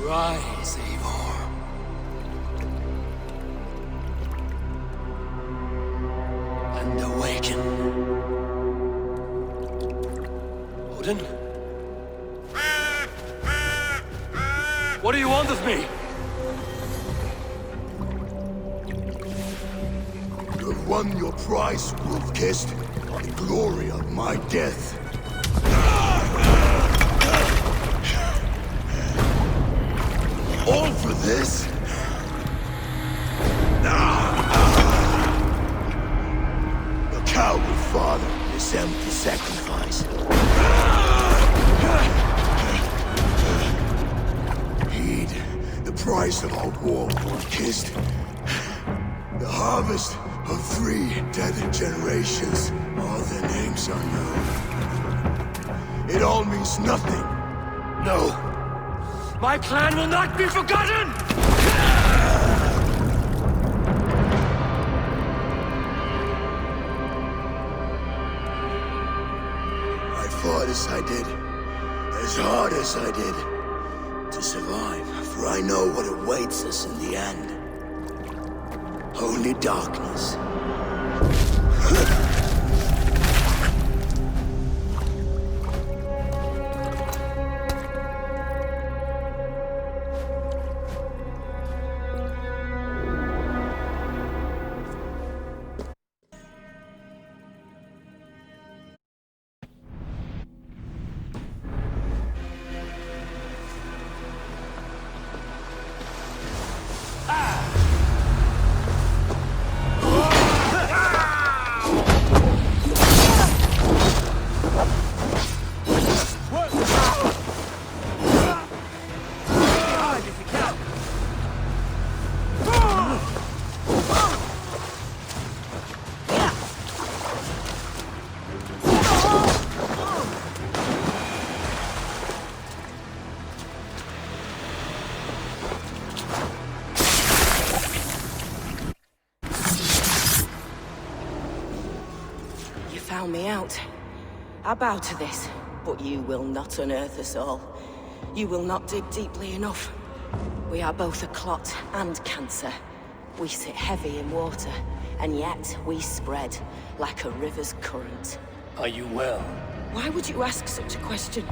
Rise, Eivor. And awaken. Odin? What do you want of me? You have won your prize, Wolf-Kissed. The glory of my death. All for this? Your coward father, this empty sacrifice. Heed the price of our war, Wolf-Kissed. The harvest of 3 dead generations. All their names unknown. It all means nothing. No. My plan will not be forgotten! I fought as I did, as hard as I did, to survive, for I know what awaits us in the end. Only darkness. Found me out. I bow to this, but you will not unearth us all. You will not dig deeply enough. We are both a clot and cancer. We sit heavy in water, and yet we spread like a river's current. Are you well? Why would you ask such a question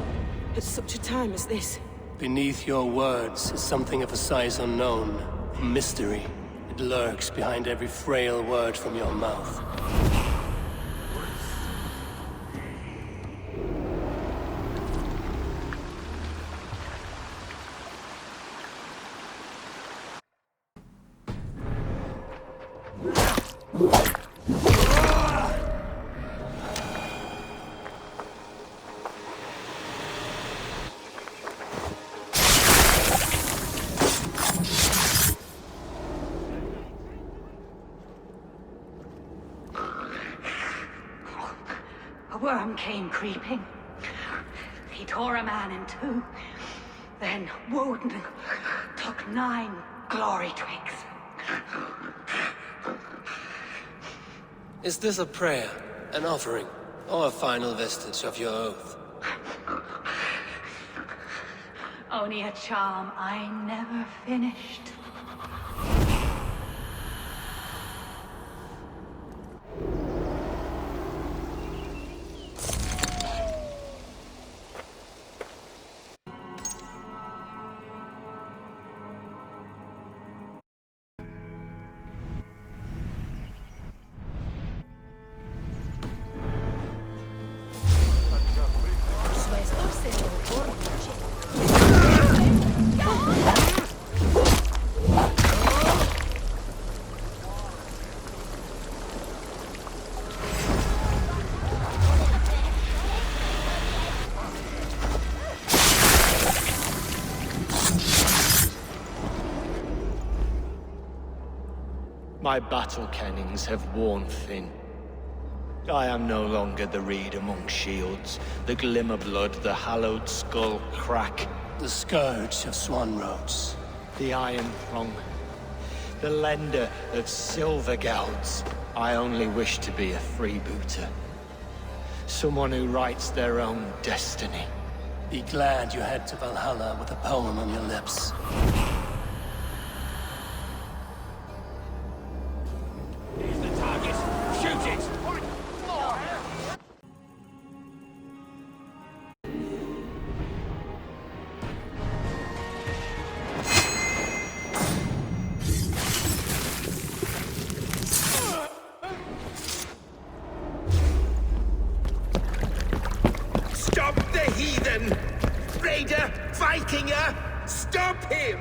at such a time as this? Beneath your words is something of a size unknown. A mystery. It lurks behind every frail word from your mouth. A worm came creeping. He tore a man in 2. Then Woden took 9 glory twigs. Is this a prayer, an offering, or a final vestige of your oath? Only a charm I never finished. My battle kennings have worn thin. I am no longer the reed among shields, the glimmer blood, the hallowed skull crack. The scourge of Swan Roads. The iron prong, the lender of silver gelds. I only wish to be a freebooter. Someone who writes their own destiny. Be glad you head to Valhalla with a poem on your lips. Here's the target. Shoot it! Stop the heathen! Raider! Vikinger! Stop him!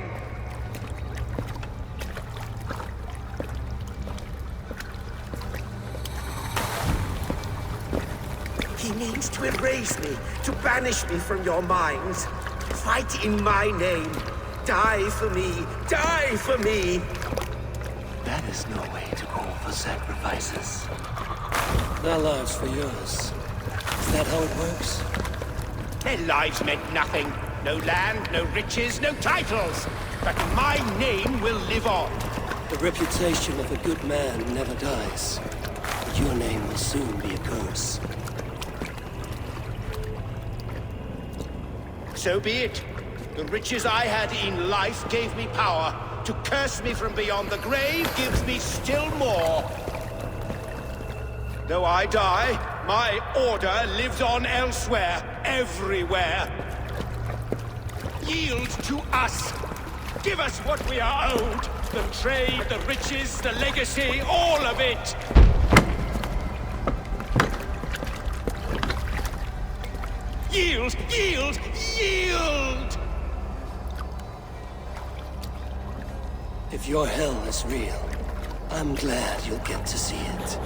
He means to erase me, to banish me from your minds. Fight in my name. Die for me! Die for me! That is no way to call for sacrifices. Their lives for yours. Is that how it works? Their lives meant nothing. No land, no riches, no titles. But my name will live on. The reputation of a good man never dies. But your name will soon be a curse. So be it. The riches I had in life gave me power. To curse me from beyond the grave gives me still more. Though I die, my order lives on elsewhere, everywhere. Yield to us. Give us what we are owed. The trade, the riches, the legacy, all of it. Yield, yield, yield! If your hell is real, I'm glad you'll get to see it.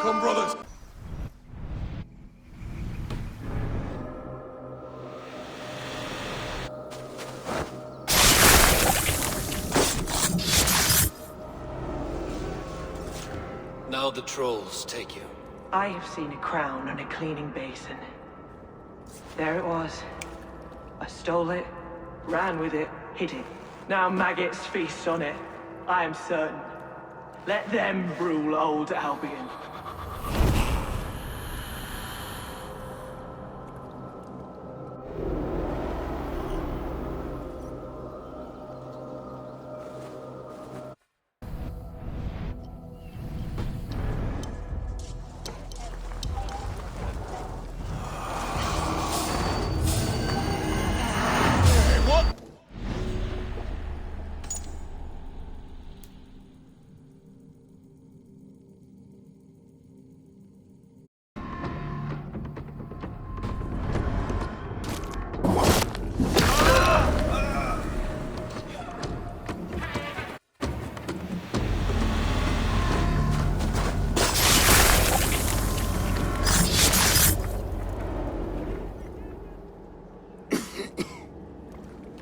Come, brothers! Now the trolls take you. I have seen a crown on a cleaning basin. There it was. I stole it, ran with it, hid it. Now maggots feast on it. I am certain. Let them rule old Albion.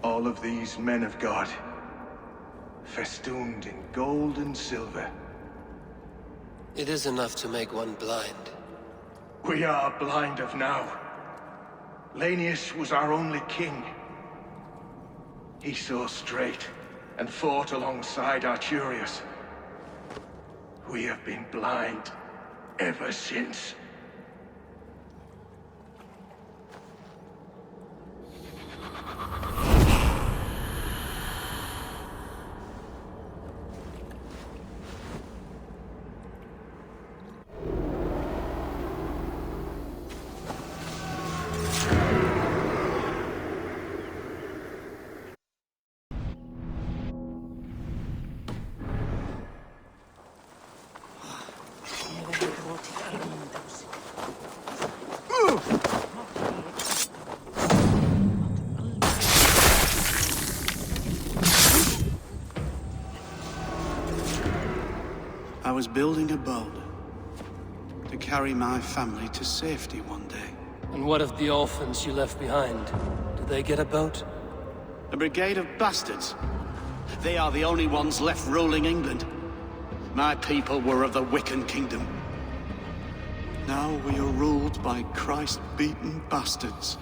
All of these men of God, festooned in gold and silver. It is enough to make one blind. We are blind of now. Lanius was our only king. He saw straight and fought alongside Arturius. We have been blind ever since. I was building a boat to carry my family to safety one day. And what of the orphans you left behind? Did they get a boat? A brigade of bastards. They are the only ones left ruling England. My people were of the Wiccan kingdom. Now we are ruled by Christ-beaten bastards.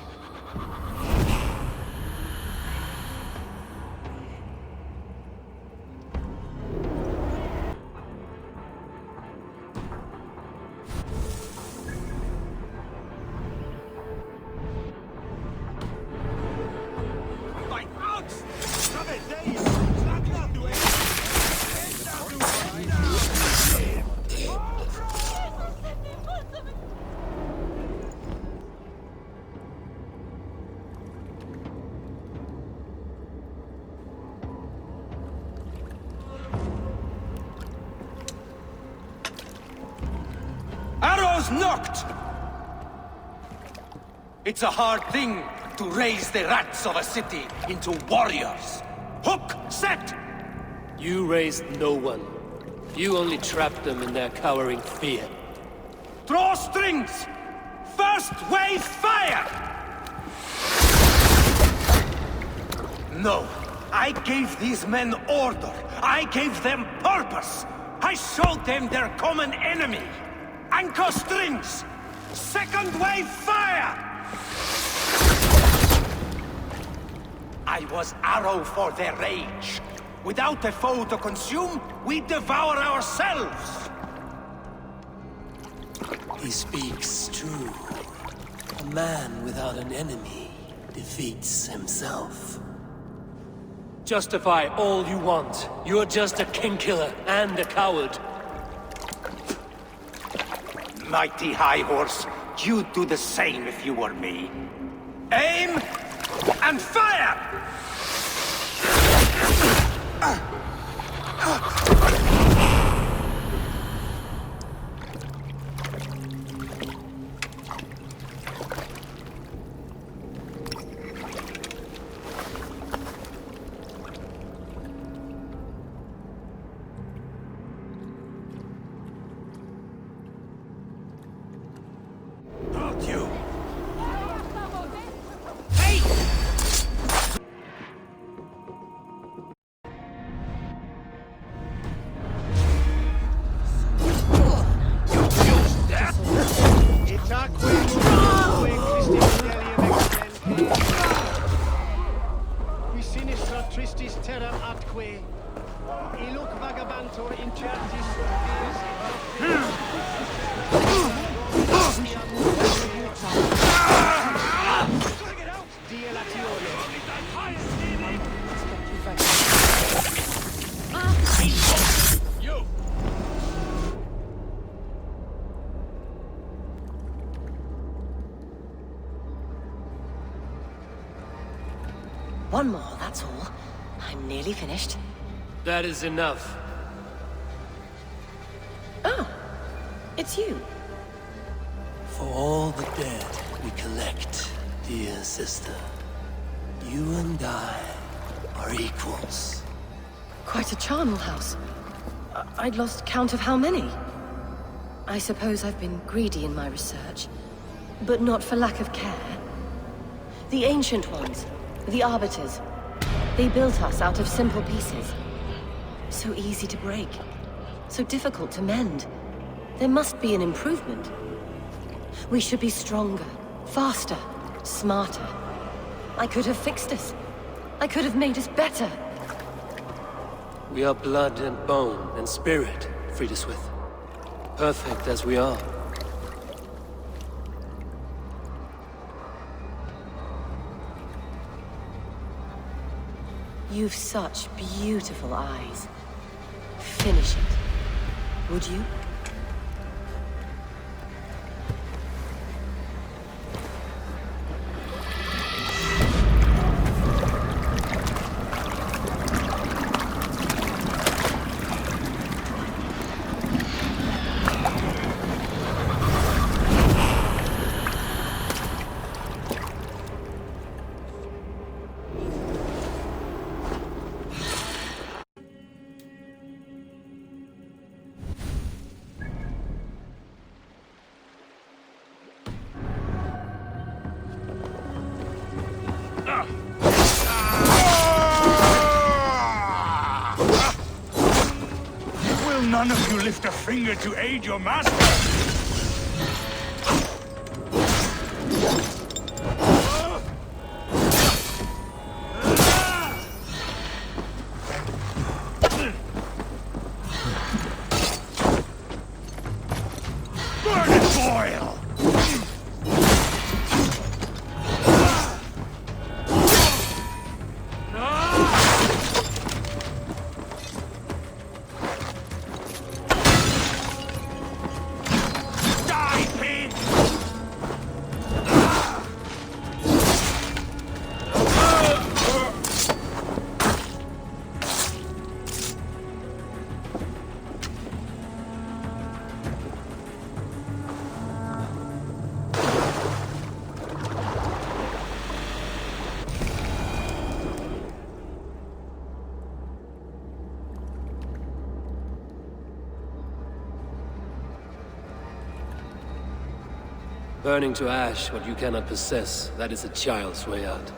Arrows knocked! It's a hard thing to raise the rats of a city into warriors. Hook, set! You raised no one. You only trapped them in their cowering fear. Draw strings! First wave fire! No, I gave these men order. I gave them purpose. I showed them their common enemy. Anchor strings! Second wave fire! I was arrow for their rage. Without a foe to consume, we devour ourselves! He speaks true. A man without an enemy defeats himself. Justify all you want. You're just a king-killer and a coward. Mighty High Horse, you'd do the same if you were me. Aim and fire! Not you. Hey! Qui sinistra tristis terram atque, iluc vagabantur incertis You! One more, that's all. I'm nearly finished. That is enough. Oh, it's you. For all the dead we collect, dear sister, you and I are equals. Quite a charnel house. I'd lost count of how many. I suppose I've been greedy in my research, but not for lack of care. The Ancient Ones, the Arbiters, they built us out of simple pieces. So easy to break, so difficult to mend. There must be an improvement. We should be stronger, faster, smarter. I could have fixed us. I could have made us better. We are blood and bone and spirit, Friedeswith. Perfect as we are. You've such beautiful eyes. Finish it, would you? None of you lift a finger to aid your master! Burn and boil! Burning to ash what you cannot possess, that is a child's way out.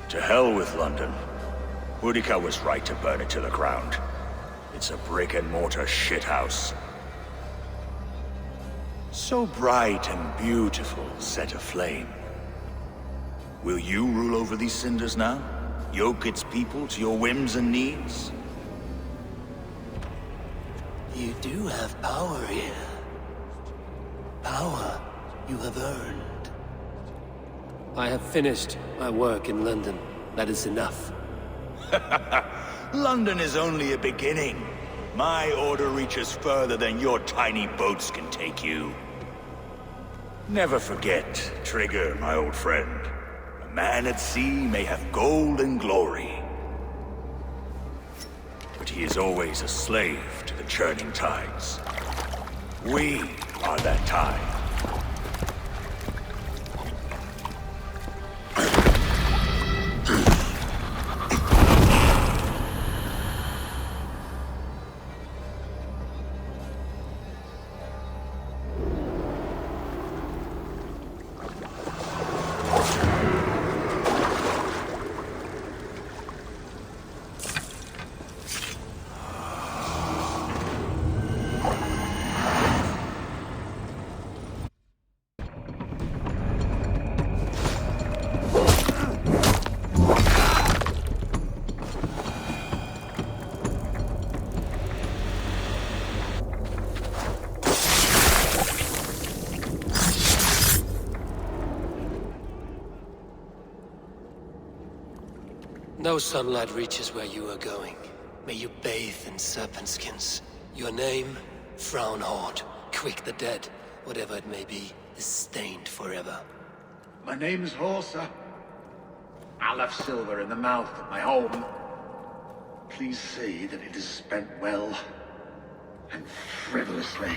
To hell with London. Boudica was right to burn it to the ground. It's a brick-and-mortar shithouse. So bright and beautiful, set aflame. Will you rule over these cinders now? Yoke its people to your whims and needs? You do have power here. Power you have earned. I have finished my work in London. That is enough. London is only a beginning. My order reaches further than your tiny boats can take you. Never forget, Trigger, my old friend. A man at sea may have gold and glory, but he is always a slave to the churning tides. We are that tide. No sunlight reaches where you are going. May you bathe in serpent skins. Your name, Frownhorde, Quick the Dead, whatever it may be, is stained forever. My name's Horsa. I left silver in the mouth of my home. Please say that it is spent well and frivolously.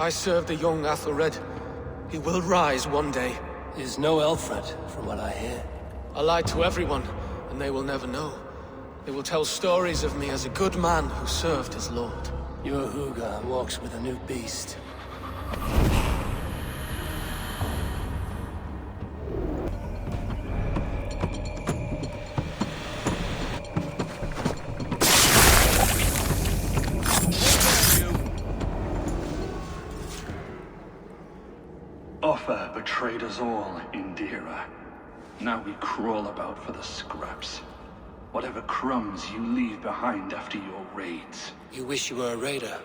I serve the young Athelred. He will rise one day. Is no Alfred, from what I hear. I lied to everyone, and they will never know. They will tell stories of me as a good man who served his lord. Your Hooga walks with a new beast. Offa betrayed us all, Indira. Now we crawl about for the scraps. Whatever crumbs you leave behind after your raids. You wish you were a raider,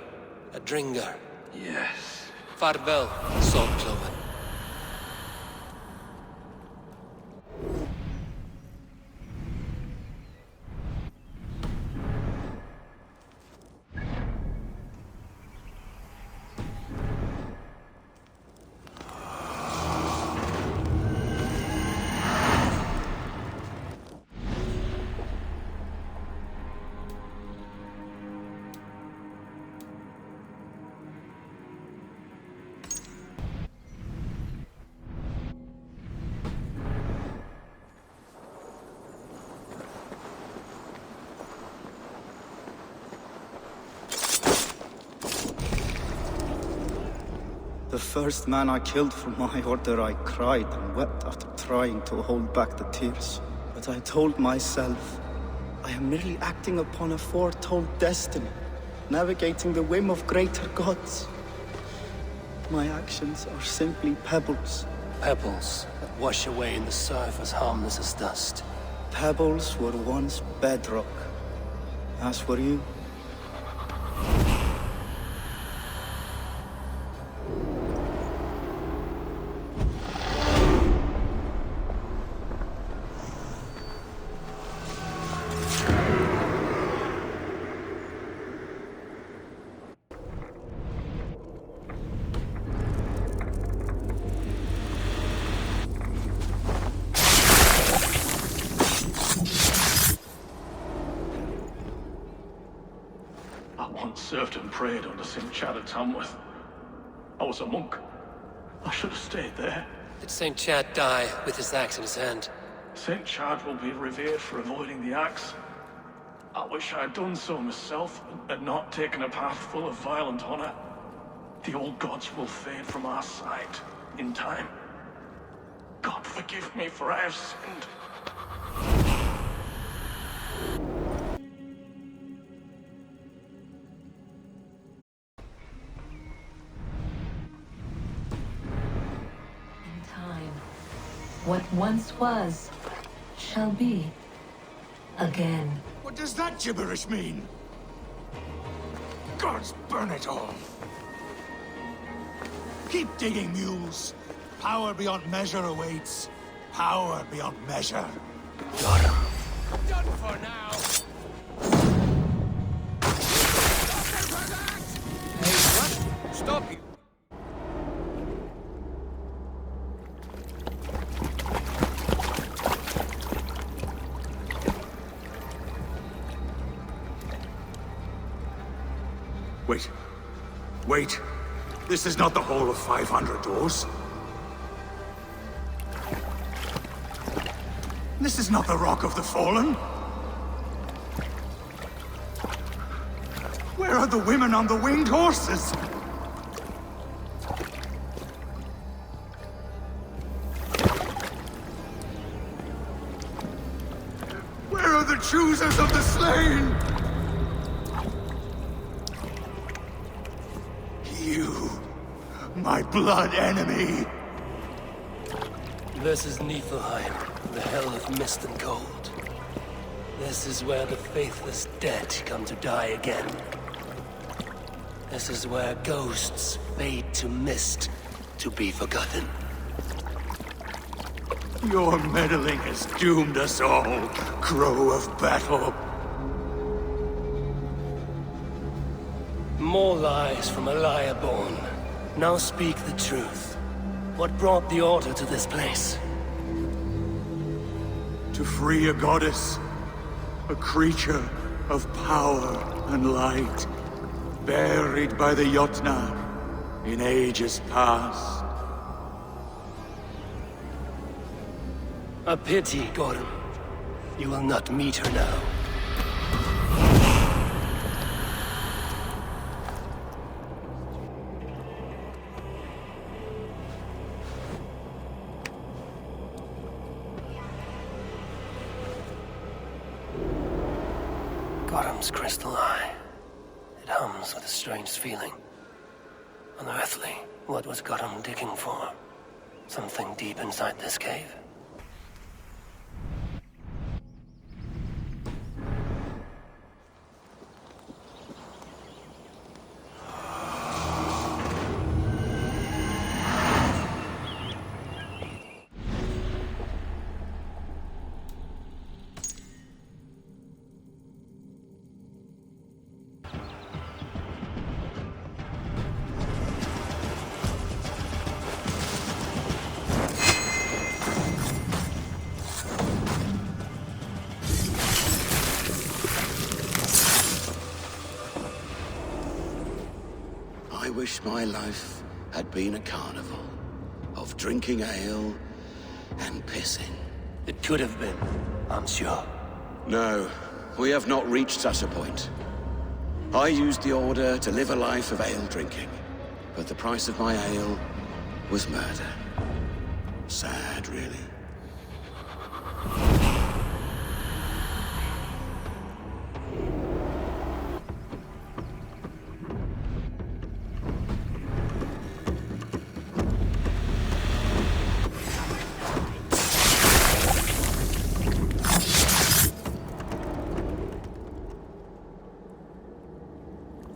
a Dringar. Yes. Farvel, Saltcloven. The first man I killed for my order, I cried and wept after trying to hold back the tears. But I told myself, I am merely acting upon a foretold destiny, navigating the whim of greater gods. My actions are simply pebbles. Pebbles that wash away in the surf as harmless as dust. Pebbles were once bedrock, as were you. Served and prayed under St. Chad at Tamworth. I was a monk. I should have stayed there. Did St. Chad die with his axe in his hand? St. Chad will be revered for avoiding the axe. I wish I had done so myself, and not taken a path full of violent honor. The old gods will fade from our sight in time. God forgive me, for I have sinned. What once was, shall be, again. What does that gibberish mean? Gods burn it all! Keep digging, mules. Power beyond measure awaits. Power beyond measure. Got him. Done for now! Hey, what? Stop you! Wait. Wait. This is not the Hall of 500 Doors. This is not the Rock of the Fallen. Where are the women on the winged horses? Where are the choosers of the slain? You, my blood enemy. This is Niflheim, the hell of mist and cold. This is where the faithless dead come to die again. This is where ghosts fade to mist, to be forgotten. Your meddling has doomed us all, crow of battle. More lies from a liar born. Now speak the truth. What brought the Order to this place? To free a goddess, a creature of power and light, buried by the Jotnar in ages past. A pity, Gordon. You will not meet her now. Gothem's crystal eye. It hums with a strange feeling. Unearthly. What was Gotham digging for? Something deep inside this cave? I wish my life had been a carnival of drinking ale and pissing. It could have been, I'm sure. No, we have not reached such a point. I used the Order to live a life of ale drinking. But the price of my ale was murder. Sad, really.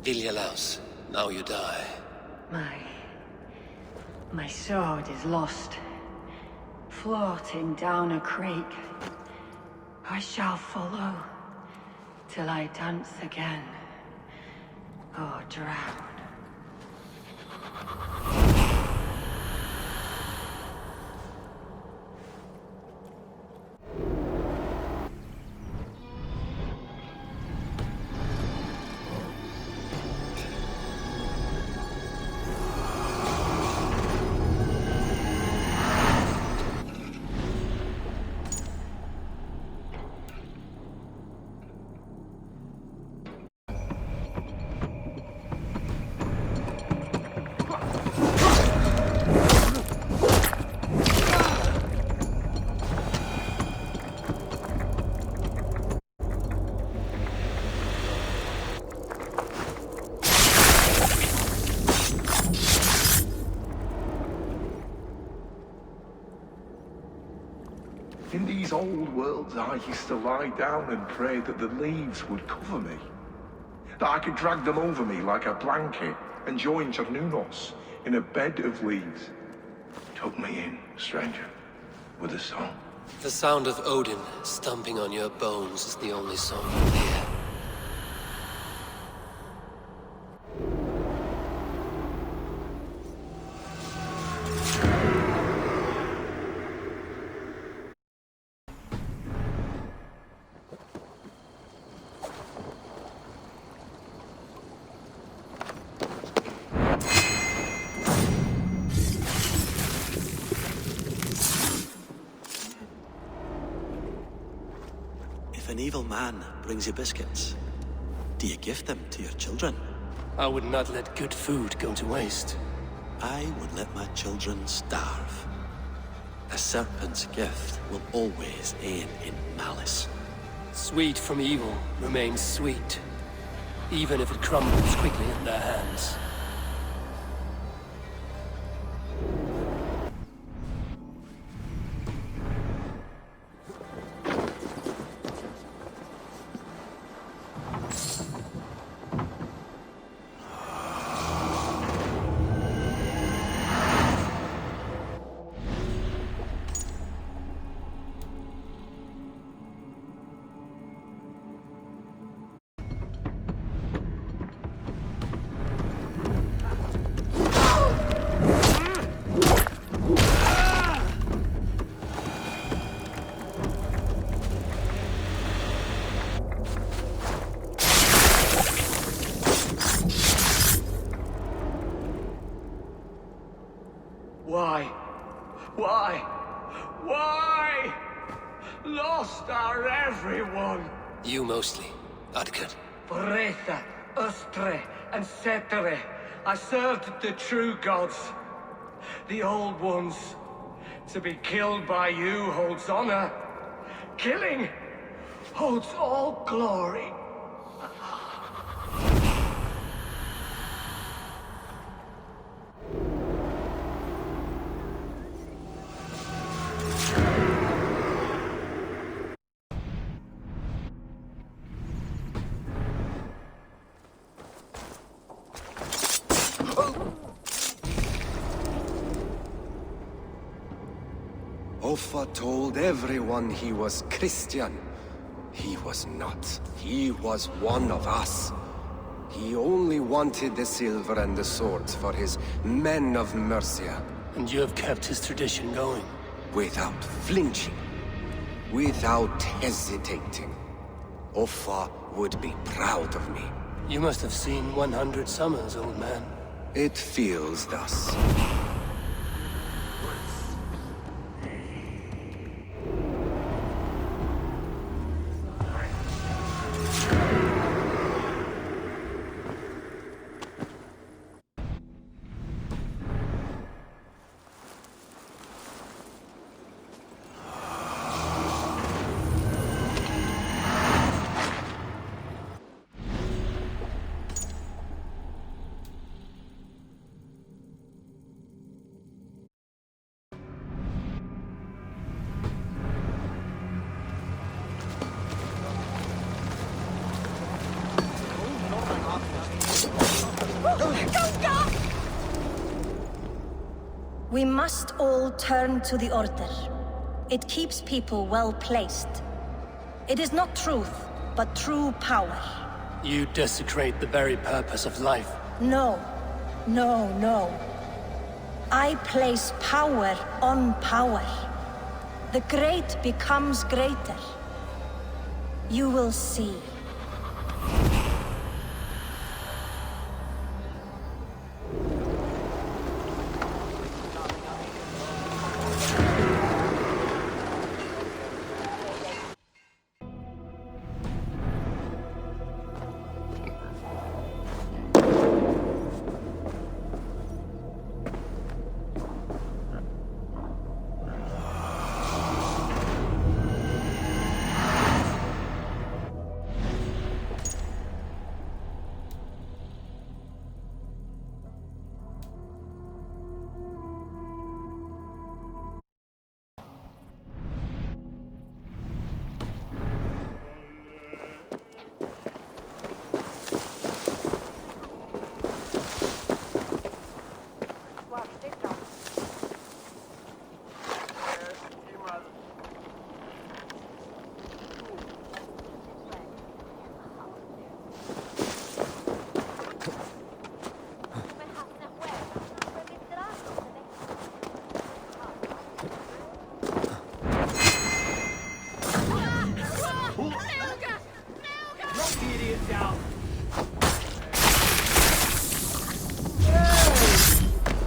Ilyalaus, now you die. My sword is lost. Floating down a creek. I shall follow till I dance again. Or drown. In these old worlds, I used to lie down and pray that the leaves would cover me. That I could drag them over me like a blanket and join Cernunos in a bed of leaves. Took me in, stranger, with a song. The sound of Odin stomping on your bones is the only song you hear. If an evil man brings you biscuits, do you give them to your children? I would not let good food go to waste. I would let my children starve. A serpent's gift will always end in malice. Sweet from evil remains sweet, even if it crumbles quickly in their hands. Why? Lost are everyone. You mostly, Adkad. Bretha, Ustre, and Setere. I served the true gods. The old ones. To be killed by you holds honor. Killing holds all glory. Offa told everyone he was Christian. He was not. He was one of us. He only wanted the silver and the swords for his men of Mercia. And you have kept his tradition going? Without flinching. Without hesitating. Offa would be proud of me. You must have seen 100 summers, old man. It feels thus. We must all turn to the Order. It keeps people well placed. It is not truth, but true power. You desecrate the very purpose of life. No. No, no. I place power on power. The great becomes greater. You will see.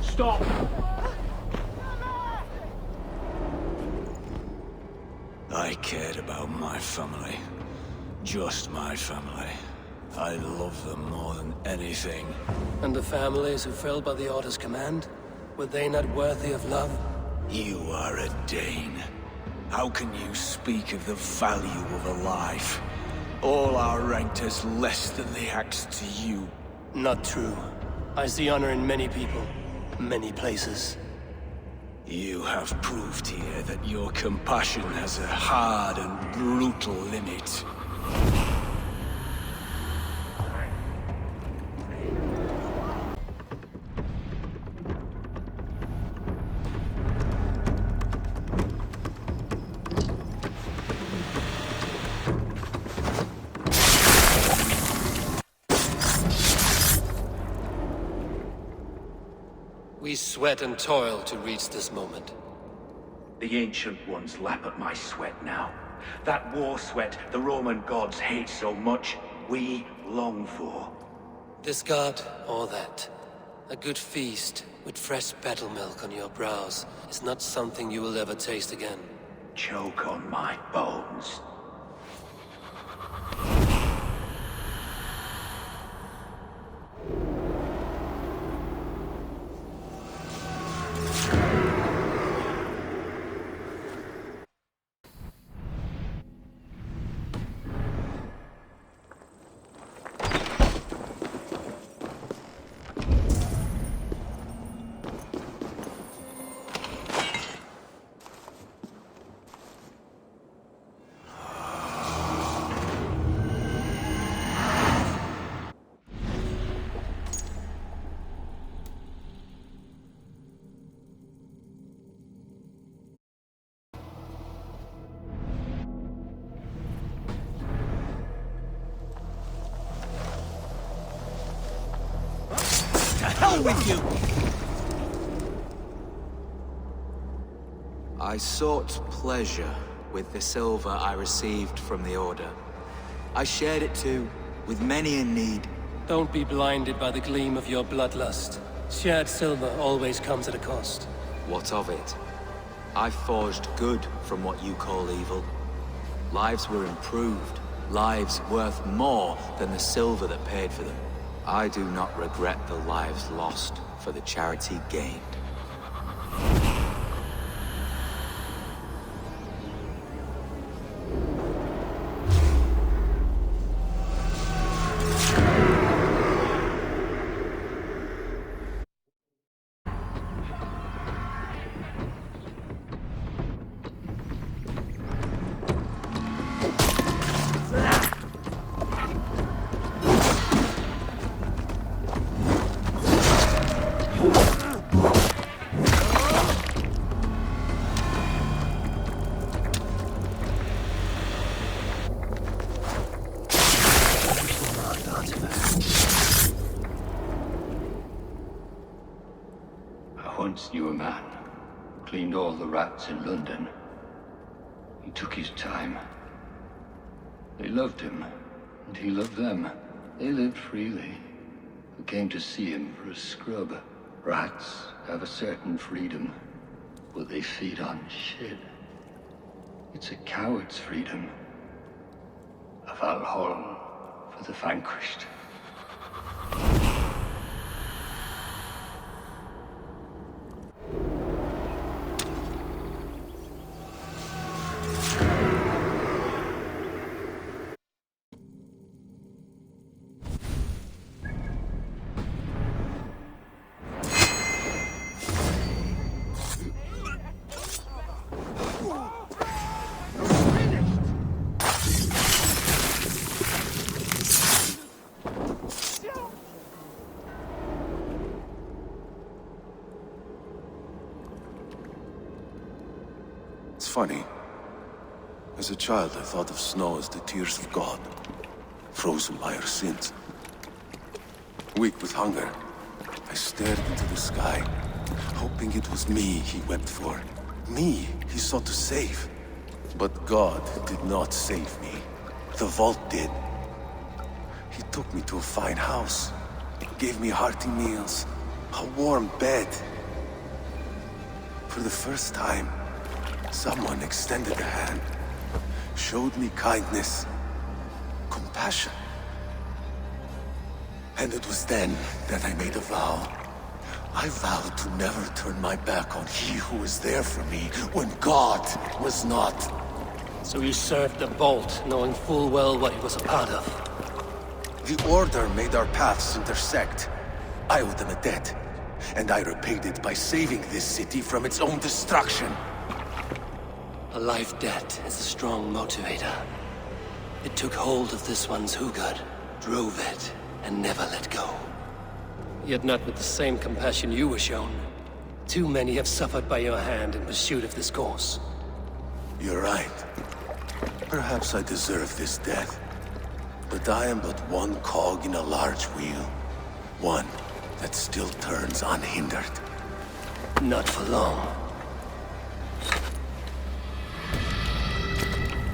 Stop! I cared about my family. Just my family. I love them more than anything. And the families who fell by the Order's command? Were they not worthy of love? You are a Dane. How can you speak of the value of a life? All are ranked as less than the axe to you. Not true. I see honor in many people, many places. You have proved here that your compassion has a hard and brutal limit. We sweat and toil to reach this moment. The Ancient Ones lap at my sweat now. That war sweat the Roman gods hate so much, we long for. This god, or that. A good feast, with fresh battle milk on your brows, is not something you will ever taste again. Choke on my bones. Hell with you! I sought pleasure with the silver I received from the Order. I shared it too, with many in need. Don't be blinded by the gleam of your bloodlust. Shared silver always comes at a cost. What of it? I forged good from what you call evil. Lives were improved, lives worth more than the silver that paid for them. I do not regret the lives lost for the charity gained. I once knew a man who cleaned all the rats in London. He took his time. They loved him, and he loved them. They lived freely. Who came to see him for a scrub. Rats have a certain freedom, but they feed on shit. It's a coward's freedom. A Valhalla for the vanquished. It's funny. As a child, I thought of snow as the tears of God, frozen by our sins. Weak with hunger, I stared into the sky, hoping it was me he wept for. Me he sought to save. But God did not save me. The vault did. He took me to a fine house, gave me hearty meals, a warm bed. For the first time, someone extended a hand, showed me kindness, compassion. And it was then that I made a vow. I vowed to never turn my back on he who was there for me when God was not. So you served the Vault, knowing full well what it was a part of. The Order made our paths intersect. I owed them a debt, and I repaid it by saving this city from its own destruction. A life debt is a strong motivator. It took hold of this one's Hugad, drove it, and never let go. Yet not with the same compassion you were shown. Too many have suffered by your hand in pursuit of this course. You're right. Perhaps I deserve this death. But I am but one cog in a large wheel. One that still turns unhindered. Not for long.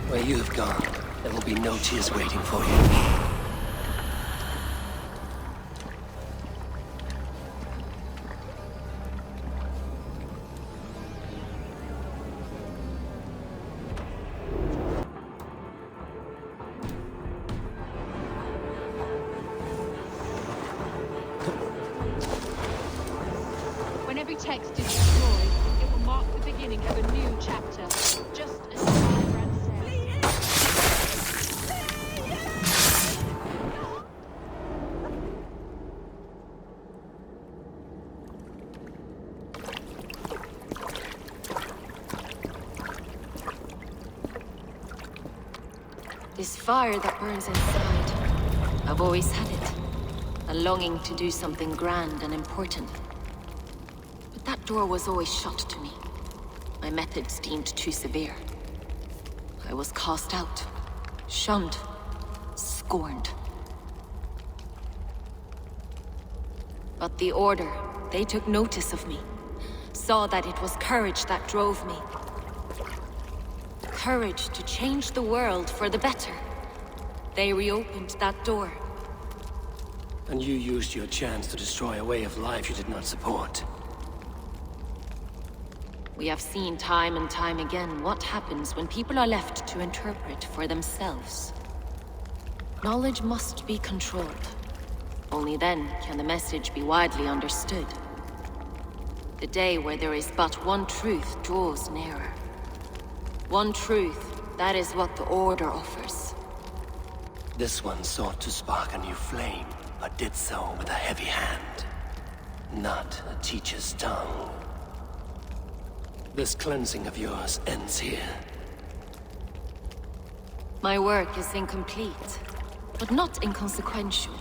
Where you have gone, there will be no tears waiting for you. When every text is destroyed, it will mark the beginning of a new chapter, just as Firebrand said. This fire that burns inside, I've always had it. A longing to do something grand and important. But that door was always shut to me. My methods deemed too severe. I was cast out, shunned, scorned. But the Order, they took notice of me. Saw that it was courage that drove me. Courage to change the world for the better. They reopened that door. And you used your chance to destroy a way of life you did not support. We have seen time and time again what happens when people are left to interpret for themselves. Knowledge must be controlled. Only then can the message be widely understood. The day where there is but one truth draws nearer. One truth, that is what the Order offers. This one sought to spark a new flame, but did so with a heavy hand, not a teacher's tongue. This cleansing of yours ends here. My work is incomplete, but not inconsequential.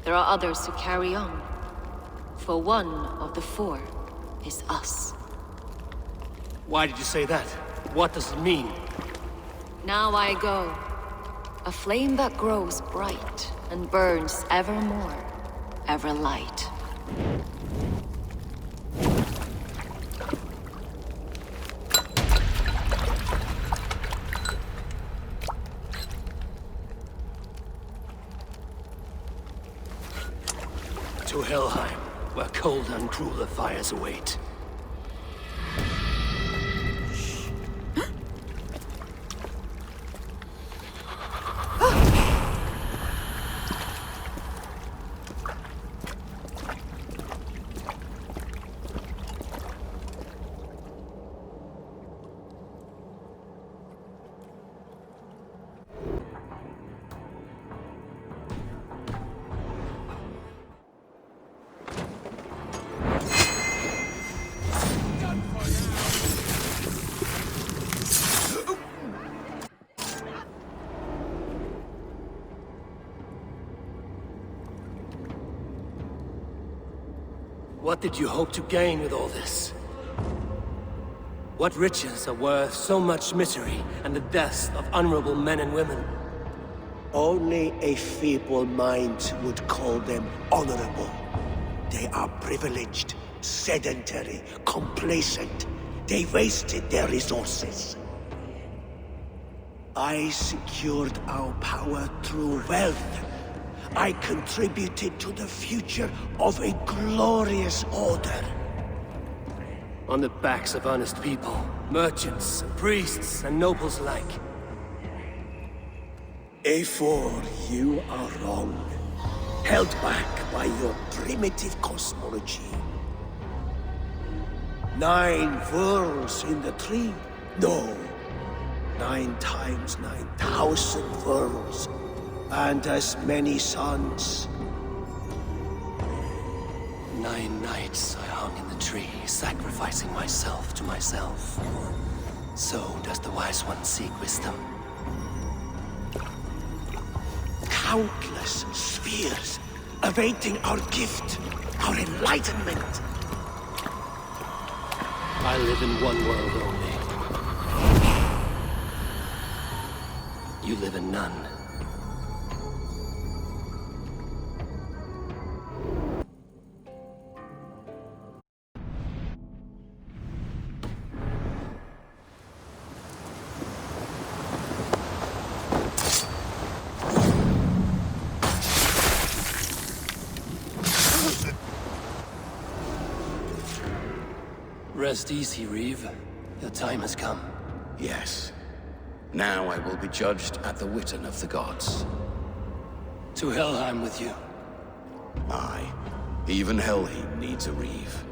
There are others who carry on. For one of the four is us. Why did you say that? What does it mean? Now I go. A flame that grows bright and burns ever more, ever light. Cold and crueler fires await. What did you hope to gain with all this? What riches are worth so much misery and the deaths of honorable men and women? Only a feeble mind would call them honorable. They are privileged, sedentary, complacent. They wasted their resources. I secured our power through wealth. I contributed to the future of a glorious order. On the backs of honest people, merchants, priests, and nobles alike. A4, you are wrong. Held back by your primitive cosmology. 9 worlds in the tree? No. 9 times 9,000 worlds. And as many suns. 9 nights I hung in the tree, sacrificing myself to myself. So does the wise one seek wisdom. Countless spheres awaiting our gift, our enlightenment. I live in one world only. You live in none. Rest easy, Reeve. Your time has come. Yes. Now I will be judged at the Witten of the gods. To Helheim with you. Aye. Even Helheim needs a Reeve.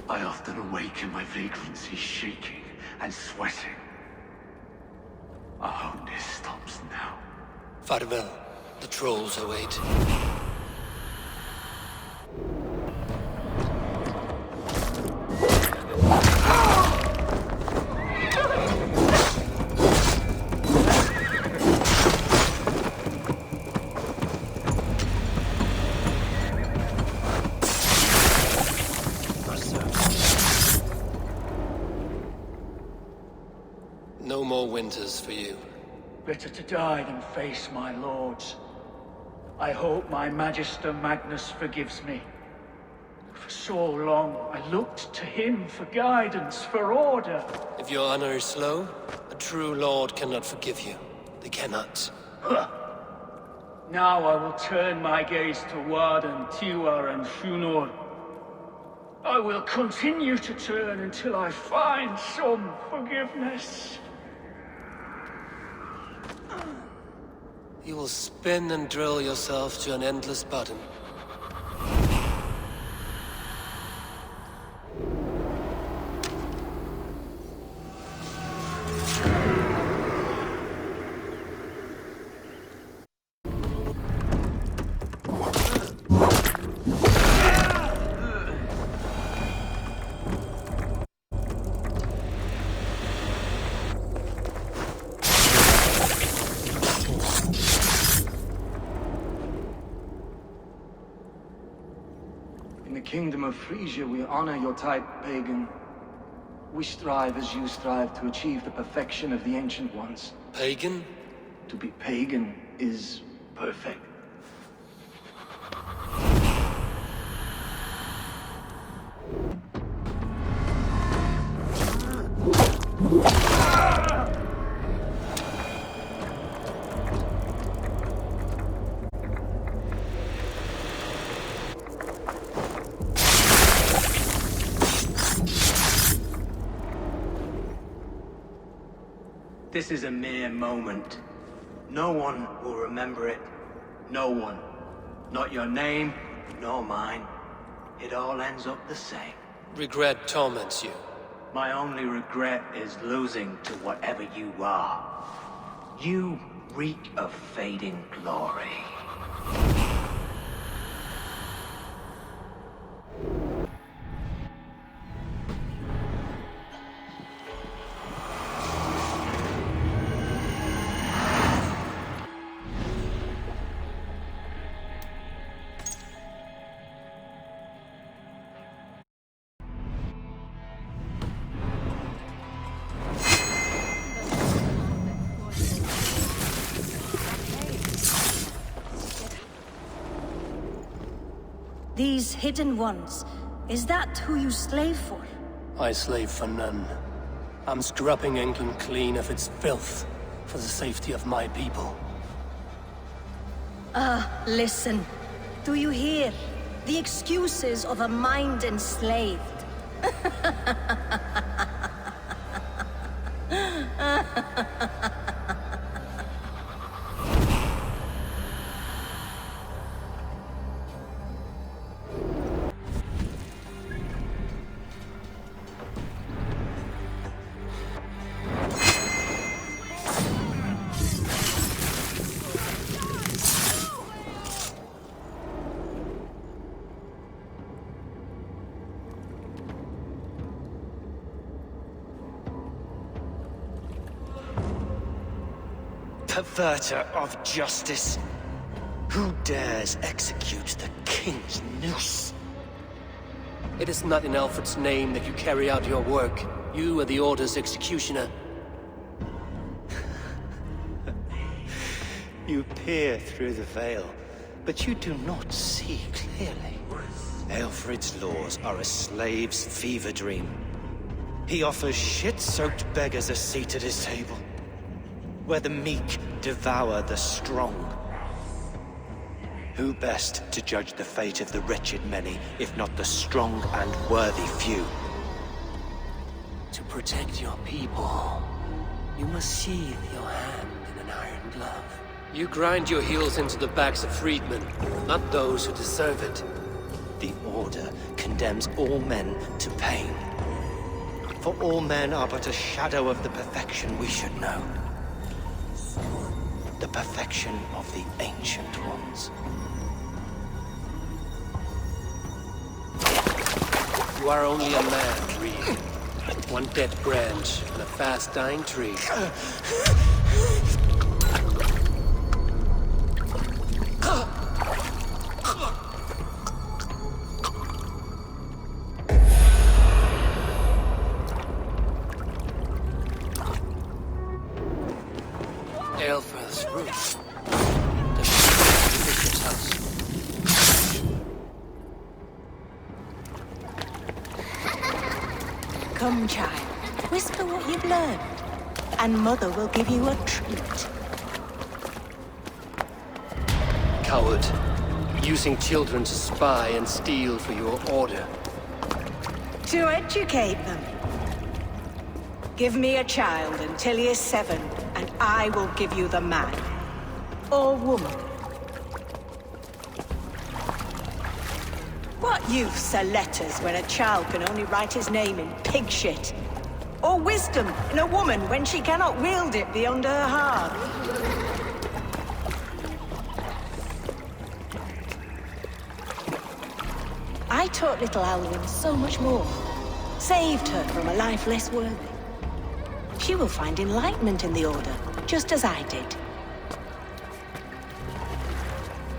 I often awake in my vagrancy, shaking and sweating. I hope this stops now. Farewell. The trolls await. No more winters for you. Better to die than face my lords. I hope my Magister Magnus forgives me. For so long, I looked to him for guidance, for order. If your honor is slow, a true lord cannot forgive you. They cannot. Huh. Now I will turn my gaze to Warden, Tiwar, and Shunor. I will continue to turn until I find some forgiveness. You will spin and drill yourself to an endless button. In the kingdom of Frisia, we honor your type, pagan. We strive as you strive to achieve the perfection of the Ancient Ones. Pagan? To be pagan is perfect. This is a mere moment. No one will remember it. No one. Not your name, nor mine. It all ends up the same. Regret torments you. My only regret is losing to whatever you are. You reek of fading glory. These hidden ones, is that who you slave for? I slave for none. I'm scrubbing England clean of its filth for the safety of my people. Listen. Do you hear? The excuses of a mind enslaved. Perverter of justice. Who dares execute the king's noose? It is not in Alfred's name that you carry out your work. You are the Order's executioner. You peer through the veil, but you do not see clearly. Alfred's laws are a slave's fever dream. He offers shit-soaked beggars a seat at his table, where the meek devour the strong. Who best to judge the fate of the wretched many, if not the strong and worthy few? To protect your people, you must sheathe your hand in an iron glove. You grind your heels into the backs of freedmen, not those who deserve it. The Order condemns all men to pain. For all men are but a shadow of the perfection we should know. The perfection of the Ancient Ones. You are only a man, Reed. One dead branch on a fast-dying tree. Aelfred's roof. The bishop's house. Come, child. Whisper what you've learned, and Mother will give you a treat. Coward. Using children to spy and steal for your Order. To educate them. Give me a child until he is 7, and I will give you the man. Or woman. What use are letters when a child can only write his name in pig shit? Or wisdom in a woman when she cannot wield it beyond her heart? I taught little Alwyn so much more. Saved her from a life less worthy. She will find enlightenment in the Order, just as I did.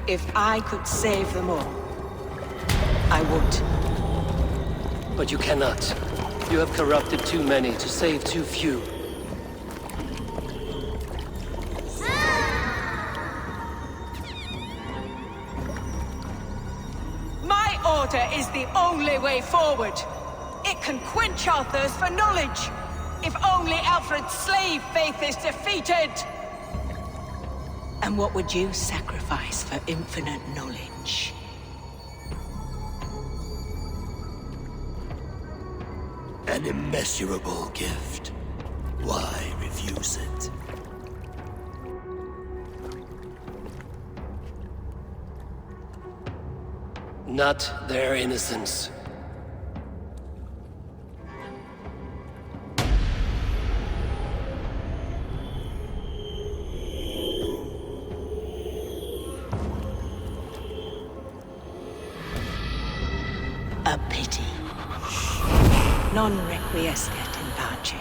If I could save them all, I would. But you cannot. You have corrupted too many to save too few. My Order is the only way forward. It can quench our thirst for knowledge. If only Alfred's slave faith is defeated! And what would you sacrifice for infinite knowledge? An immeasurable gift. Why refuse it. Not their innocence. A pity. Non requiescat in pace.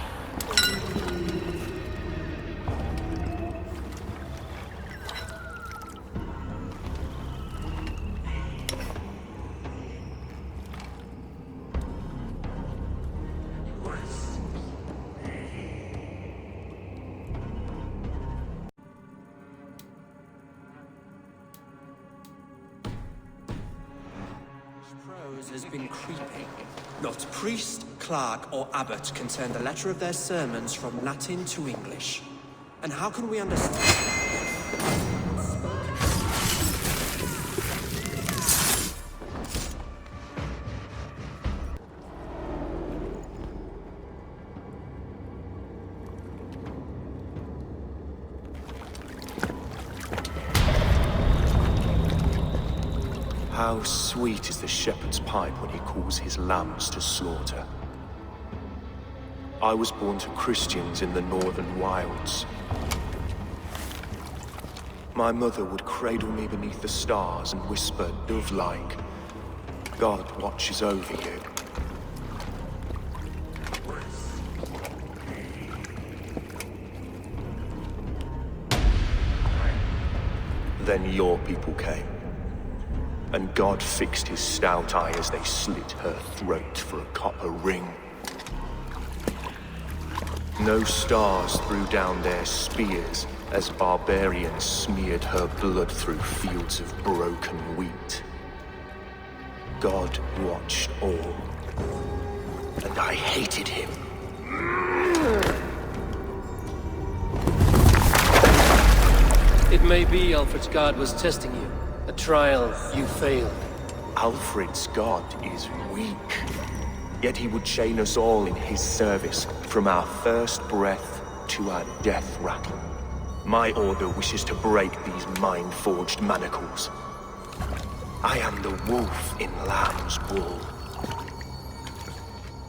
Prose has been creeping. Not priest, clerk, or abbot can turn the letter of their sermons from Latin to English. And how can we understand? How sweet is the shepherd's pipe when he calls his lambs to slaughter. I was born to Christians in the northern wilds. My mother would cradle me beneath the stars and whisper, dove-like, God watches over you. Then your people came. And God fixed his stout eye as they slit her throat for a copper ring. No stars threw down their spears as barbarians smeared her blood through fields of broken wheat. God watched all, and I hated him. It may be Alfred's god was testing you. A trial you failed. Alfred's god is weak. Yet he would chain us all in his service, from our first breath to our death rattle. My order wishes to break these mind-forged manacles. I am the wolf in lamb's wool.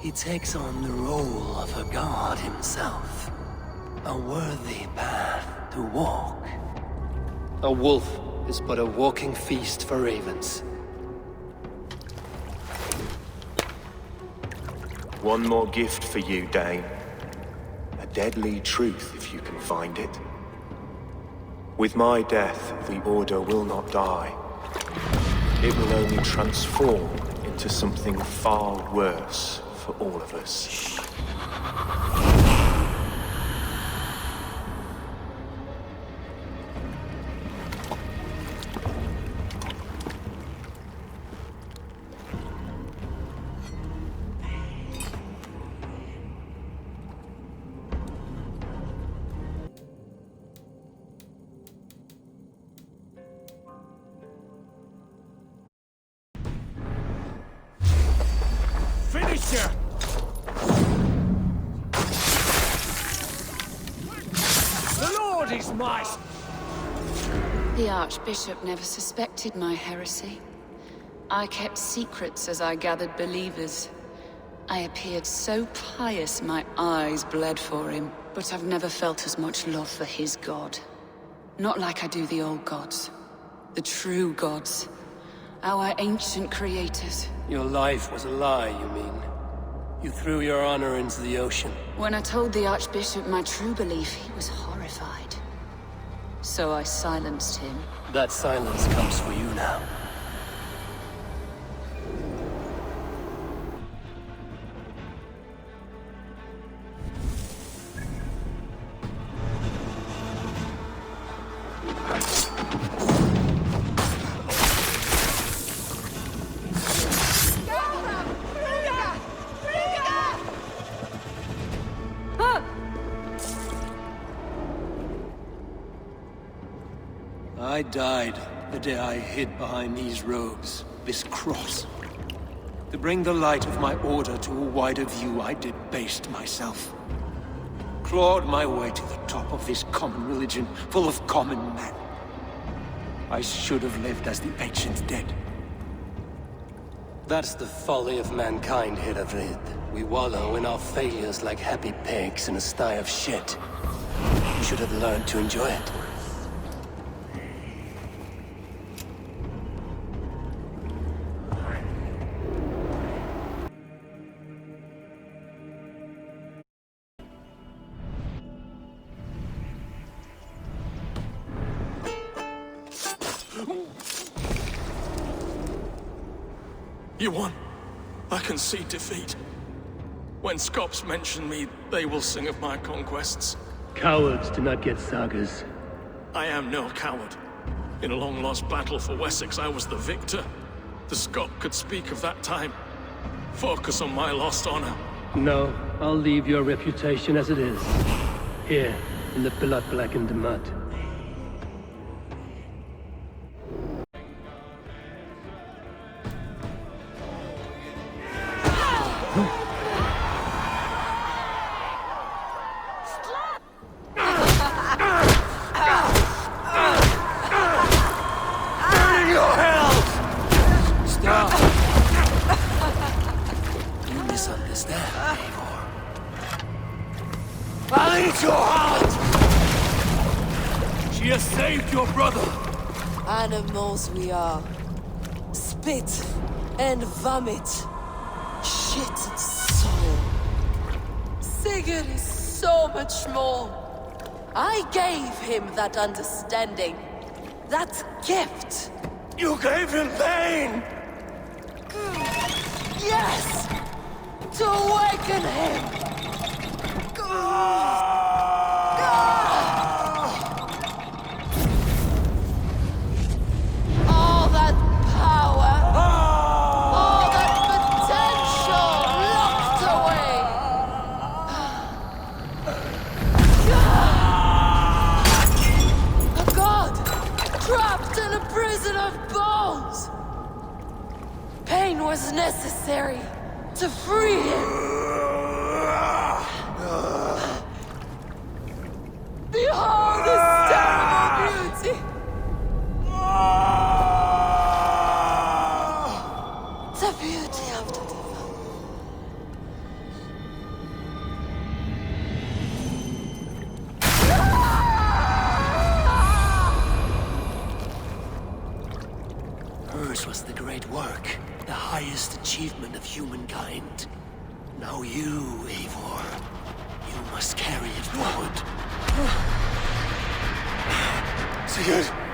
He takes on the role of a god himself. A worthy path to walk. A wolf is but a walking feast for ravens. One more gift for you, Dane. A deadly truth, if you can find it. With my death, the Order will not die. It will only transform into something far worse for all of us. Finisher! The Lord is my... The Archbishop never suspected my heresy. I kept secrets as I gathered believers. I appeared so pious my eyes bled for him, but I've never felt as much love for his god. Not like I do the old gods. The true gods. Our ancient creators. Your life was a lie, you mean? You threw your honor into the ocean. When I told the Archbishop my true belief, he was horrified. So I silenced him. That silence comes for you now. I died the day I hid behind these robes, this cross. To bring the light of my order to a wider view, I debased myself. clawed my way to the top of this common religion, full of common men. I should have lived as the ancient dead. That's the folly of mankind, Heravrid. We wallow in our failures like happy pigs in a sty of shit. You should have learned to enjoy it. You won. I can see defeat. When Scops mention me, they will sing of my conquests. Cowards do not get sagas. I am no coward. In a long-lost battle for Wessex, I was the victor. The Scot could speak of that time. Focus on my lost honor. No, I'll leave your reputation as it is. Here, in the blood-blackened mud. She has saved your brother! Animals we are. Spit and vomit. Shit and soil. Sigurd is so much more. I gave him that understanding. That gift. You gave him pain! Yes! To awaken him! All that power, all that potential locked away. A god trapped in a prison of bones. Pain was necessary to free him. Behold this terrible beauty! The beauty of the divine. Hers was the great work, the highest achievement of humankind. Now you, Eivor, you must carry it forward. Sigurd!